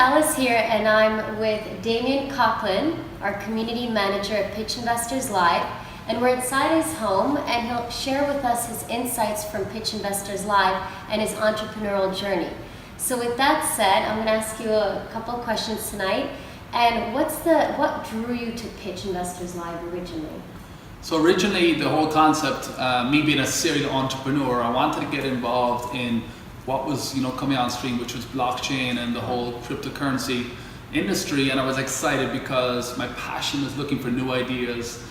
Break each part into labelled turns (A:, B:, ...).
A: Alice here, and I'm with Damien Coughlan, our community manager at Pitchinvestorslive, and we're inside his home, and he'll share with us his insights from Pitchinvestorslive and his entrepreneurial journey. So with that said, I'm going to ask you a couple of questions tonight. And what drew you to Pitchinvestorslive originally?
B: So originally, the whole concept, me being a serial entrepreneur, I wanted to get involved in what was coming on stream, which was blockchain and the whole cryptocurrency industry. And I was excited because my passion is looking for new ideas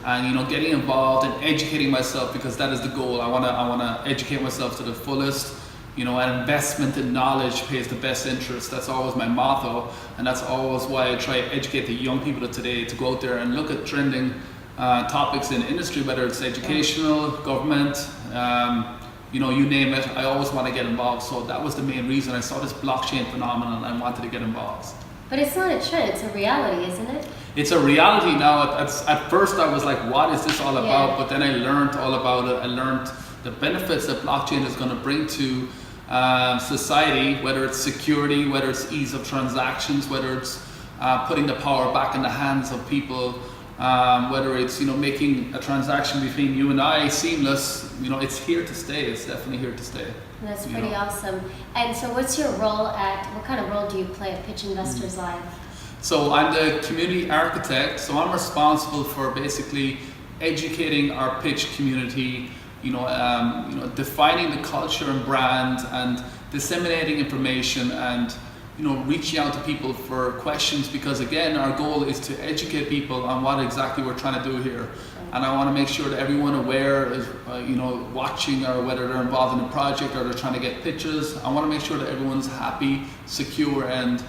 B: and getting involved and educating myself, because that is the goal. I want to educate myself to the fullest. An investment in knowledge pays the best interest. That's always my motto, and that's always why I try to educate the young people of today to go out there and look at trending topics in industry, whether it's educational, government, you name it. I always want to get involved. So that was the main reason. I saw this blockchain phenomenon and I wanted to get involved.
A: But it's not a trend, it's a reality, isn't it?
B: It's a reality now. At first I was like, what is this all about? But then I learned all about it. I learned the benefits that blockchain is going to bring to society, whether it's security, whether it's ease of transactions, whether it's putting the power back in the hands of people, whether it's making a transaction between you and I seamless. It's here to stay. It's definitely here to stay.
A: That's pretty awesome. And so what kind of role do you play at Pitchinvestorslive?
B: So I'm the community architect, so I'm responsible for basically educating our pitch community, defining the culture and brand, and disseminating information, and reaching out to people for questions, because again, our goal is to educate people on what exactly we're trying to do here. And I want to make sure that everyone aware is watching, or whether they're involved in a project or they're trying to get pitches. I want to make sure that everyone's happy, secure, and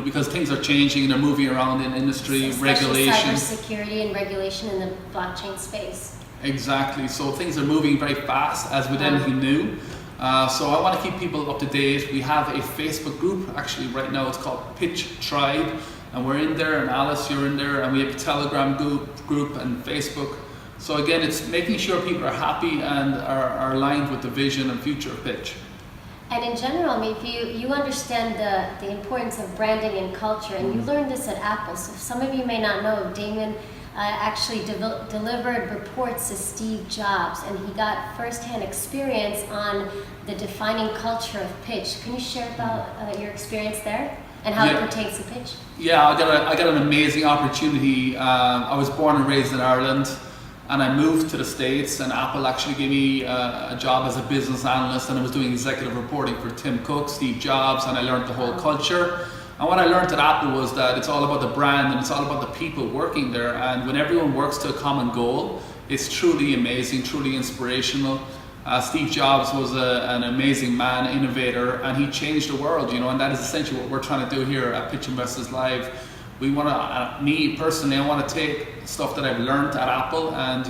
B: because things are changing and they're moving around in industry, regulation,
A: cybersecurity and regulation in the blockchain space.
B: Exactly. So things are moving very fast, as with anything new. So I want to keep people up to date. We have a Facebook group. Actually, right now it's called Pitch Tribe, and we're in there. And Alice, you're in there. And we have a Telegram group and Facebook. So again, it's making sure people are happy and are aligned with the vision and future of pitch.
A: And in general, if you understand the importance of branding and culture, and you learned this at Apple. So some of you may not know, Damien actually delivered reports to Steve Jobs, and he got first-hand experience on the defining culture of pitch. Can you share about your experience there and how it pertains to pitch?
B: Yeah, I got an amazing opportunity. I was born and raised in Ireland, and I moved to the States, and Apple actually gave me a job as a business analyst, and I was doing executive reporting for Tim Cook, Steve Jobs, and I learned the whole culture. And what I learned at Apple was that it's all about the brand and it's all about the people working there. And when everyone works to a common goal, it's truly amazing, truly inspirational. Steve Jobs was an amazing man, innovator, and he changed the world, and that is essentially what we're trying to do here at Pitchinvestorslive. We want to, me personally, I want to take stuff that I've learned at Apple and,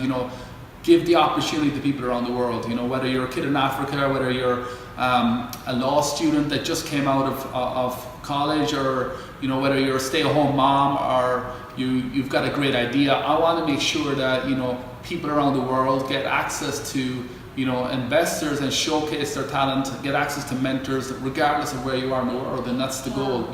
B: give the opportunity to people around the world. Whether you're a kid in Africa, whether you're a law student that just came out of college, or whether you're a stay-at-home mom, or you've got a great idea. I want to make sure that people around the world get access to investors and showcase their talent, get access to mentors, regardless of where you are in the world, and that's the goal.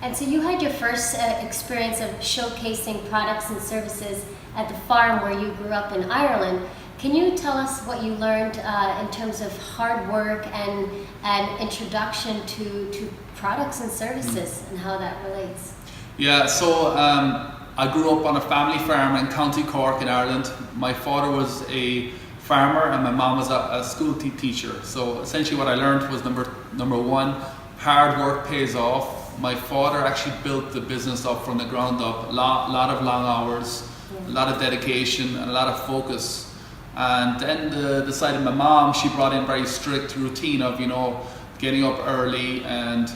A: And so you had your first experience of showcasing products and services at the farm where you grew up in Ireland. Can you tell us what you learned in terms of hard work and introduction to products and services and how that relates?
B: Yeah, so I grew up on a family farm in County Cork in Ireland. My father was a farmer and my mom was a school teacher. So essentially what I learned was number one, hard work pays off. My father actually built the business up from the ground up. A lot of long hours, a lot of dedication, and a lot of focus. And then the side of my mom, she brought in very strict routine of getting up early and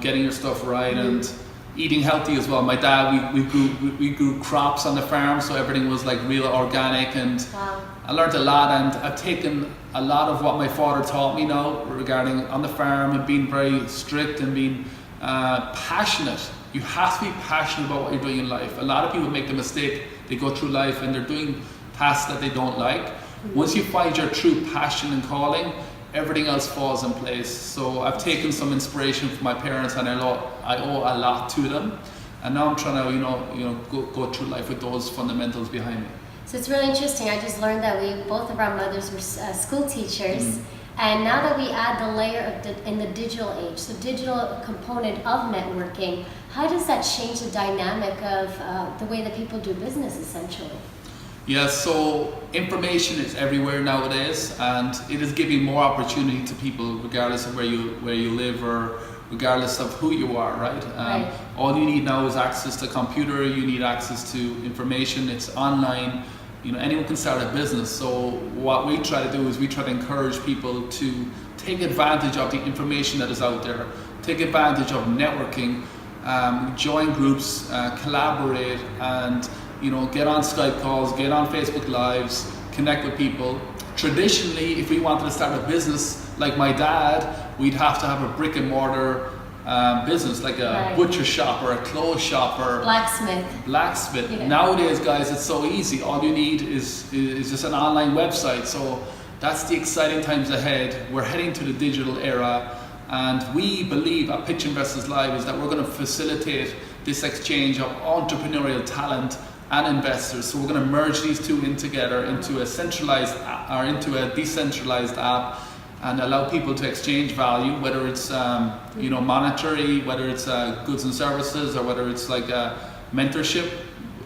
B: getting your stuff right and eating healthy as well. My dad, we grew crops on the farm, so everything was like real organic, and I learned a lot, and I've taken a lot of what my father taught me now regarding on the farm and being very strict and being passionate. You have to be passionate about what you're doing in life. A lot of people make the mistake, they go through life and they're doing tasks that they don't like. Once you find your true passion and calling, everything else falls in place. So I've taken some inspiration from my parents, and I owe a lot to them. And now I'm trying to, go through life with those fundamentals behind me.
A: So it's really interesting. I just learned that both of our mothers were school teachers. And now that we add the layer of in the digital age, the digital component of networking, how does that change the dynamic of the way that people do business, essentially?
B: Yeah, so information is everywhere nowadays, and it is giving more opportunity to people regardless of where you live or regardless of who you are, right?
A: Right.
B: All you need now is access to a computer, you need access to information, it's online, anyone can start a business. So what we try to do is we try to encourage people to take advantage of the information that is out there, take advantage of networking, join groups, collaborate, and get on Skype calls, get on Facebook Lives, connect with people. Traditionally, if we wanted to start a business like my dad, we'd have to have a brick and mortar business, like a butcher shop or a clothes shop or blacksmith. Yeah. Nowadays, guys, it's so easy. All you need is just an online website. So that's the exciting times ahead. We're heading to the digital era, and we believe at Pitchinvestorslive is that we're going to facilitate this exchange of entrepreneurial talent and investors. So we're going to merge these two in together into a centralized or into a decentralized app, and allow people to exchange value, whether it's monetary, whether it's goods and services, or whether it's like a mentorship.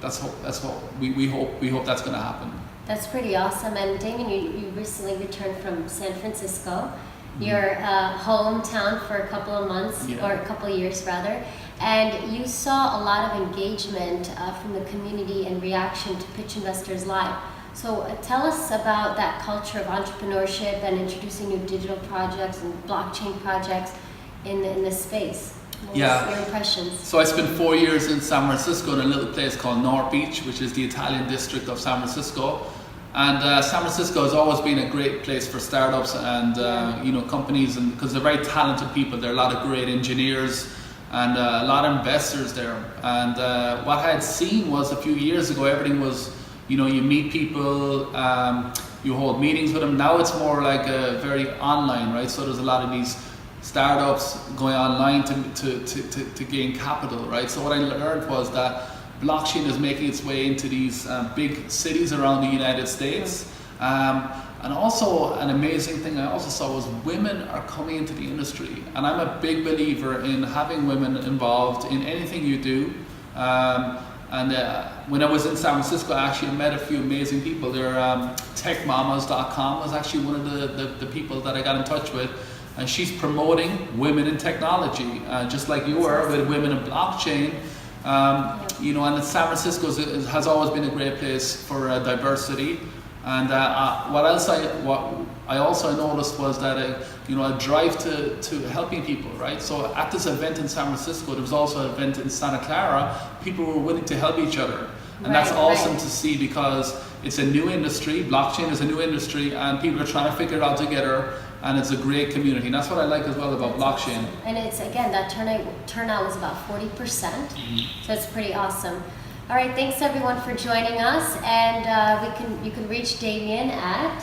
B: That's what we hope that's going to happen.
A: That's pretty awesome. And Damien, you recently returned from San Francisco, your hometown, for a couple of months, or a couple of years rather. And you saw a lot of engagement from the community and reaction to Pitchinvestorslive. So tell us about that culture of entrepreneurship and introducing new digital projects and blockchain projects in this space. What was your impressions?
B: So I spent 4 years in San Francisco in a little place called North Beach, which is the Italian district of San Francisco. And San Francisco has always been a great place for startups and companies, and because they're very talented people. There are a lot of great engineers and a lot of investors there. And what I had seen was a few years ago, everything was, you meet people, you hold meetings with them. Now it's more like a very online, right? So there's a lot of these startups going online to gain capital, right? So what I learned was that blockchain is making its way into these big cities around the United States. And also an amazing thing I also saw was women are coming into the industry. And I'm a big believer in having women involved in anything you do. When I was in San Francisco, I actually met a few amazing people there. Techmamas.com was actually one of the people that I got in touch with. And she's promoting women in technology, just like you were with women in blockchain. And San Francisco has always been a great place for diversity. And what I also noticed was that a drive to helping people, right? So at this event in San Francisco, there was also an event in Santa Clara. People were willing to help each other, and that's awesome to see, because it's a new industry. Blockchain is a new industry, and people are trying to figure it out together. And it's a great community, and that's what I like as well about blockchain.
A: Awesome. And it's, again, that turnout was about 40%, so it's pretty awesome. All right, thanks everyone for joining us, and you can reach Damien at...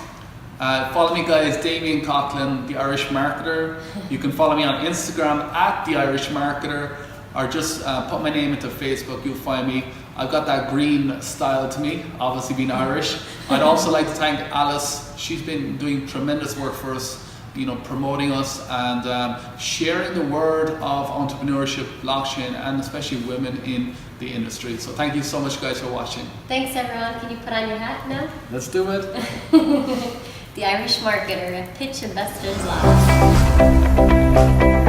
B: follow me, guys, Damien Coughlan, the Irish Marketer. You can follow me on Instagram at the Irish Marketer, or just put my name into Facebook, you'll find me. I've got that green style to me, obviously being Irish. I'd also like to thank Alice. She's been doing tremendous work for us, promoting us and sharing the word of entrepreneurship, blockchain, and especially women in the industry. So thank you so much, guys, for watching.
A: Thanks, everyone. Can you put on your hat now?
B: Let's do it.
A: The Irish Marketer at Pitchinvestorslive.